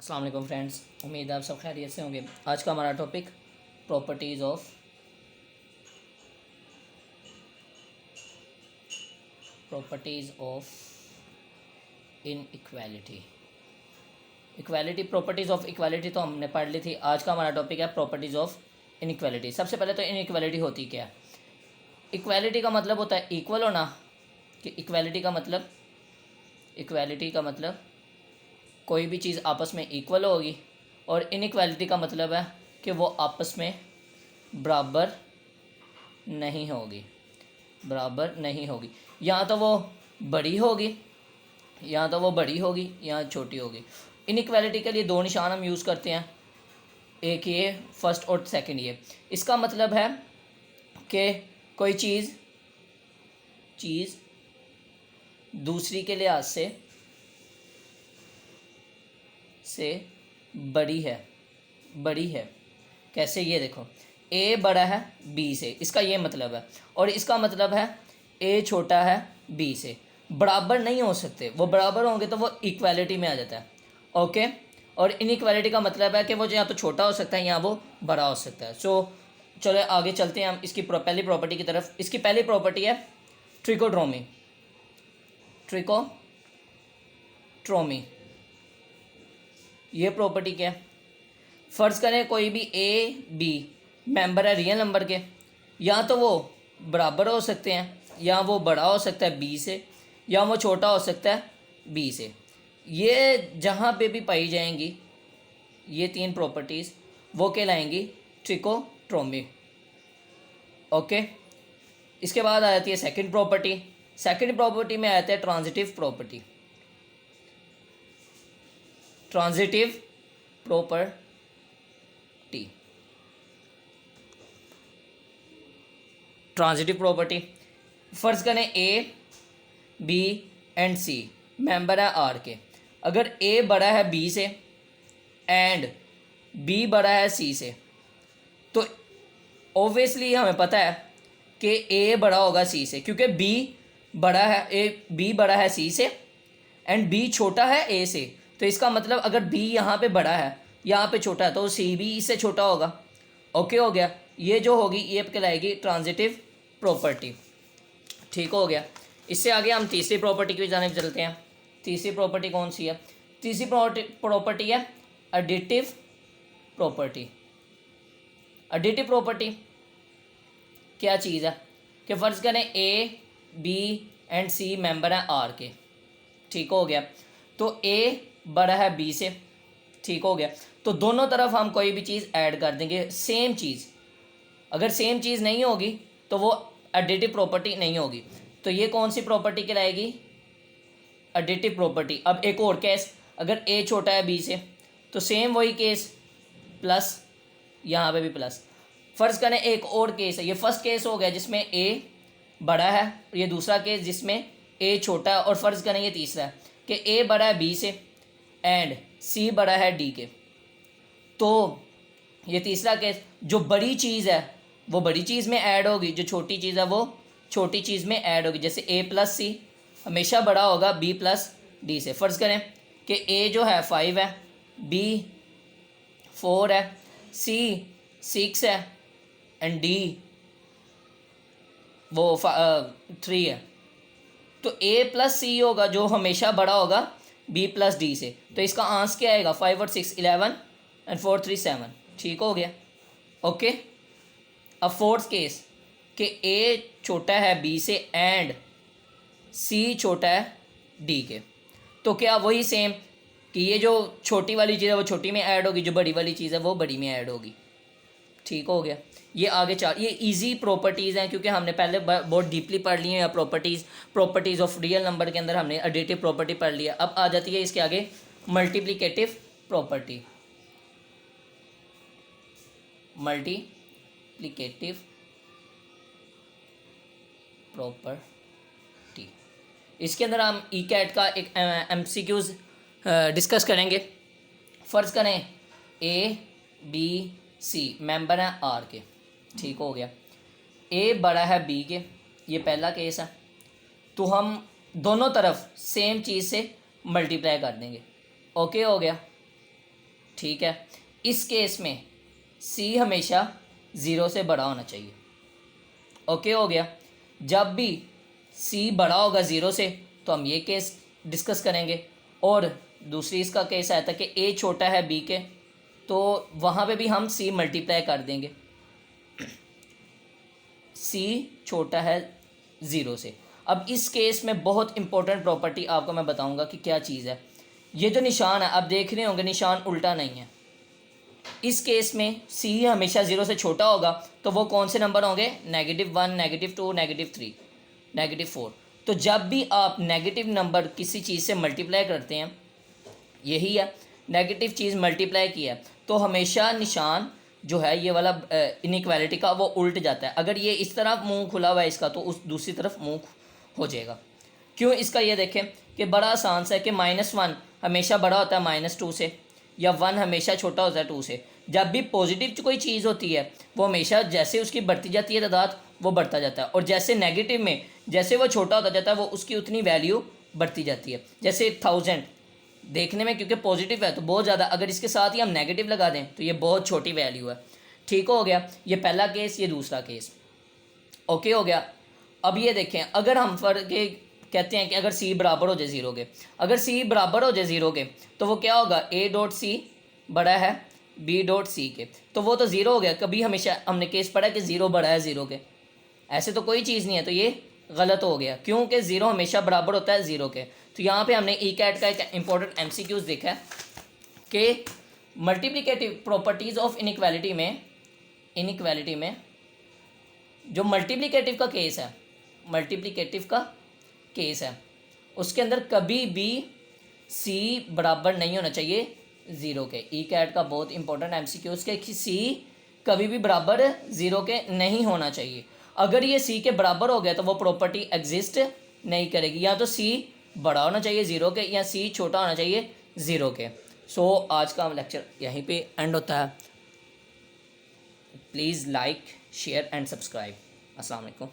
अस्सलाम वालेकुम फ्रेंड्स, उम्मीद है आप सब खैरियत से होंगे। आज का हमारा topic properties of inequality. Properties of equality तो हमने पढ़ ली थी। आज का हमारा टॉपिक है प्रॉपर्टीज़ ऑफ इनइक्वालिटी। सबसे पहले तो इनइक्वालिटी होती क्या है? इक्वालिटी का मतलब होता है इक्वल होना, कि इक्वालिटी का मतलब कोई भी चीज़ आपस में इक्वल होगी, और इनइक्वालिटी का मतलब है कि वो आपस में बराबर नहीं होगी। या तो वो बड़ी होगी या छोटी होगी। इनइक्वालिटी के लिए दो निशान हम यूज़ करते हैं, एक ये फर्स्ट और सेकंड ये। इसका मतलब है कि कोई चीज़ दूसरी के लिहाज से बड़ी है। कैसे? ये देखो, ए बड़ा है बी से, इसका ये मतलब है। और इसका मतलब है ए छोटा है बी से। बराबर नहीं हो सकते, वो बराबर होंगे तो वो इक्वालिटी में आ जाता है। ओके। और इनइक्वालिटी का मतलब है कि वो या तो छोटा हो सकता है या वो बड़ा हो सकता है। चलो आगे चलते हैं हम इसकी पहली प्रॉपर्टी की तरफ। इसकी पहली प्रॉपर्टी है ट्रिकोट्रोमी। ये प्रॉपर्टी क्या है? फ़र्ज़ करें कोई भी ए बी मेंबर है रियल नंबर के, या तो वो बराबर हो सकते हैं, या वो बड़ा हो सकता है बी से, या वो छोटा हो सकता है बी से। ये जहाँ पे भी पाई जाएंगी ये तीन प्रॉपर्टीज़, वो कहलाएंगी ट्रिकोट्रोमी। ओके। इसके बाद आ जाती है सेकंड प्रॉपर्टी। सेकंड प्रॉपर्टी में आता है ट्रांजिटिव प्रॉपर्टी। ट्रांजिटिव प्रॉपर्टी फ़र्ज़ करें A B and C member है आर के। अगर ए बड़ा है बी से एंड बी बड़ा है सी से, तो ऑब्वियसली हमें पता है कि ए बड़ा होगा सी से, क्योंकि बी बड़ा है सी से एंड बी छोटा है ए से। तो इसका मतलब अगर बी यहाँ पे बड़ा है, यहाँ पे छोटा है, तो सी भी इससे छोटा होगा। ओके हो गया। ये जो होगी ये कहलाएगी ट्रांजिटिव प्रॉपर्टी। ठीक हो गया। इससे आगे हम तीसरी प्रॉपर्टी की जानिब चलते हैं। तीसरी प्रॉपर्टी कौन सी है? तीसरी प्रॉपर्टी है एडिटिव प्रॉपर्टी। एडिटिव प्रॉपर्टी क्या चीज़ है? कि फ़र्ज़ करें A B and C member हैं आर के। ठीक हो गया। तो ए बड़ा है बी से। ठीक हो गया। तो दोनों तरफ हम कोई भी चीज़ ऐड कर देंगे, सेम चीज़। अगर सेम चीज़ नहीं होगी तो वो एडिटिव प्रॉपर्टी नहीं होगी। तो ये कौन सी प्रॉपर्टी कहलाएगी? Additive property. अब एक और केस, अगर ए छोटा है बी से, तो सेम वही केस प्लस, यहाँ पे भी प्लस। फ़र्ज़ करें एक और केस है, ये फर्स्ट केस हो गया जिसमें ए बड़ा है, ये दूसरा केस जिसमें ए छोटा है, और फ़र्ज़ करें ये तीसरा है कि ए बड़ा है बी से एंड सी बड़ा है डी के। तो ये तीसरा केस, जो बड़ी चीज़ है वो बड़ी चीज़ में ऐड होगी, जो छोटी चीज़ है वो छोटी चीज़ में ऐड होगी। जैसे ए प्लस सी हमेशा बड़ा होगा बी प्लस डी से। फ़र्ज़ करें कि ए जो है 5 है, बी 4 है, सी 6 है एंड डी वो 3 है। तो ए प्लस सी होगा जो हमेशा बड़ा होगा बी प्लस डी से। तो इसका आंसर क्या आएगा? 5 और 6 11 एंड 4 3 7। ठीक हो गया। ओके। अब फोर्थ केस कि ए छोटा है बी से एंड सी छोटा है डी के। तो क्या वही सेम कि ये जो छोटी वाली चीज़ है वो छोटी में ऐड होगी, जो बड़ी वाली चीज़ है वो बड़ी में ऐड होगी। ठीक हो गया। ये आगे ये इजी प्रॉपर्टीज़ हैं, क्योंकि हमने पहले बहुत डीपली पढ़ ली है प्रॉपर्टीज़ ऑफ रियल नंबर के अंदर हमने एडिटिव प्रॉपर्टी पढ़ लिया। अब आ जाती है इसके आगे मल्टीप्लिकेटिव प्रॉपर्टी। इसके अंदर हम ई कैट का एक MCQs डिस्कस करेंगे। फ़र्ज़ करें ए बी सी मेंबर हैं आर के। ठीक हो गया। ए बड़ा है बी के, ये पहला केस है। तो हम दोनों तरफ सेम चीज़ से मल्टीप्लाई कर देंगे। ओके हो गया। ठीक है। इस केस में सी हमेशा ज़ीरो से बड़ा होना चाहिए। ओके हो गया। जब भी सी बड़ा होगा ज़ीरो से तो हम ये केस डिस्कस करेंगे, और दूसरी इसका केस आया था कि ए छोटा है बी के, तो वहाँ पे भी हम सी मल्टीप्लाई कर देंगे, सी छोटा है ज़ीरो से। अब इस केस में बहुत इंपॉर्टेंट प्रॉपर्टी आपको मैं बताऊंगा कि क्या चीज़ है। ये जो निशान है आप देख रहे होंगे, निशान उल्टा नहीं है। इस केस में सी हमेशा ज़ीरो से छोटा होगा, तो वो कौन से नंबर होंगे? -1, -2, -3, -4। तो जब भी आप नेगेटिव नंबर किसी चीज़ से मल्टीप्लाई करते हैं, यही है नेगेटिव चीज़ मल्टीप्लाई किया है, तो हमेशा निशान जो है ये वाला इनइक्वालिटी का वो उल्ट जाता है। अगर ये इस तरफ मुंह खुला हुआ है इसका, तो उस दूसरी तरफ मुंह हो जाएगा। क्यों? इसका ये देखें कि बड़ा आसान सा है कि -1 हमेशा बड़ा होता है -2 से, या 1 हमेशा छोटा होता है 2 से। जब भी पॉजिटिव कोई चीज़ होती है वो हमेशा जैसे उसकी बढ़ती जाती है तादाद, वो बढ़ता जाता है, और जैसे नेगेटिव में जैसे वो छोटा होता जाता है वो उसकी उतनी वैल्यू बढ़ती जाती है। जैसे 1000 देखने में क्योंकि पॉजिटिव है तो बहुत ज़्यादा, अगर इसके साथ ही हम नेगेटिव लगा दें तो ये बहुत छोटी वैल्यू है। ठीक हो गया, ये पहला केस, ये दूसरा केस। ओके हो गया। अब ये देखें, अगर हम फर्क कहते हैं कि अगर सी बराबर हो जाए ज़ीरो के, अगर सी बराबर हो जाए ज़ीरो के तो वो क्या होगा? ए डॉट सी बड़ा है बी डॉट सी के, तो वो तो ज़ीरो हो गया। कभी हमेशा हमने केस पढ़ा कि ज़ीरो बड़ा है ज़ीरो के, ऐसे तो कोई चीज़ नहीं है, तो ये गलत हो गया क्योंकि ज़ीरो हमेशा बराबर होता है ज़ीरो के। तो यहाँ पे हमने ई कैट का एक इंपॉर्टेंट MCQs देखा है कि मल्टीप्लिकेटिव प्रॉपर्टीज़ ऑफ इनइक्वालिटी में जो मल्टीप्लिकेटिव का केस है, मल्टीप्लिकेटिव का केस है, उसके अंदर कभी भी सी बराबर नहीं होना चाहिए ज़ीरो के। ई कैट का बहुत इंपॉर्टेंट MCQs के सी कभी भी बराबर ज़ीरो के नहीं होना चाहिए। अगर ये सी के बराबर हो गया तो वो प्रॉपर्टी एग्जिस्ट नहीं करेगी। या तो सी बड़ा होना चाहिए ज़ीरो के, या सी छोटा होना चाहिए ज़ीरो के। सो आज का लेक्चर यहीं पे एंड होता है। Please like, share and subscribe. अस्सलाम वालेकुम।